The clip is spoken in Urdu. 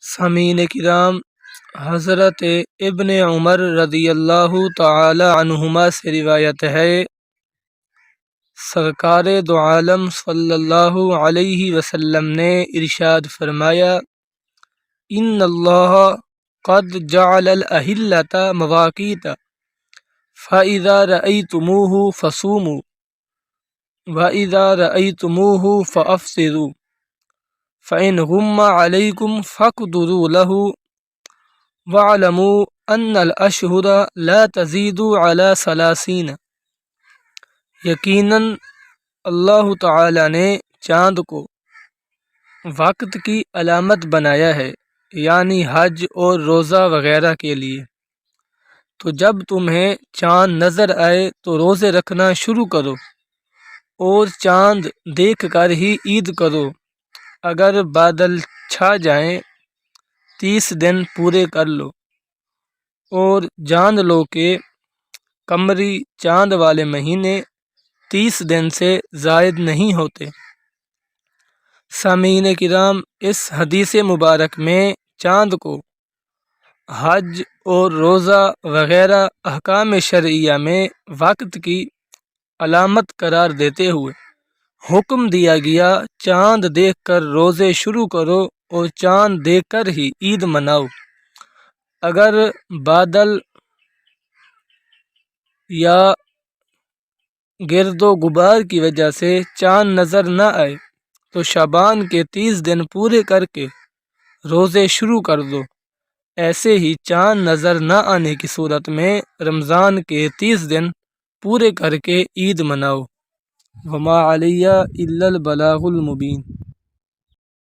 سامعین کرام، حضرت ابن عمر رضی اللہ تعالی عنہما سے روایت ہے، سرکار دو عالم صلی اللہ علیہ وسلم نے ارشاد فرمایا، ان اللہ قد جعل الاہلۃ مواقیت فاذا رأیتموہ فصوموا واذا رأیتموہ فافطروا فإن غم علیکم فاقدروا له واعلموا ان الاشہر لا تزید علی 30۔ یقیناً اللہ تعالی نے چاند کو وقت کی علامت بنایا ہے، یعنی حج اور روزہ وغیرہ کے لیے، تو جب تمہیں چاند نظر آئے تو روزے رکھنا شروع کرو اور چاند دیکھ کر ہی عید کرو۔ اگر بادل چھا جائیں 30 دن پورے کر لو، اور جان لو کہ قمری چاند والے مہینے 30 دن سے زائد نہیں ہوتے۔ سامعین کرام، اس حدیث مبارک میں چاند کو حج اور روزہ وغیرہ احکام شرعیہ میں وقت کی علامت قرار دیتے ہوئے حکم دیا گیا، چاند دیکھ کر روزے شروع کرو اور چاند دیکھ کر ہی عید مناؤ۔ اگر بادل یا گرد و غبار کی وجہ سے چاند نظر نہ آئے تو شعبان کے 30 دن پورے کر کے روزے شروع کر دو۔ ایسے ہی چاند نظر نہ آنے کی صورت میں رمضان کے 30 دن پورے کر کے عید مناؤ۔ وما علیہ الا البلاغ المبین۔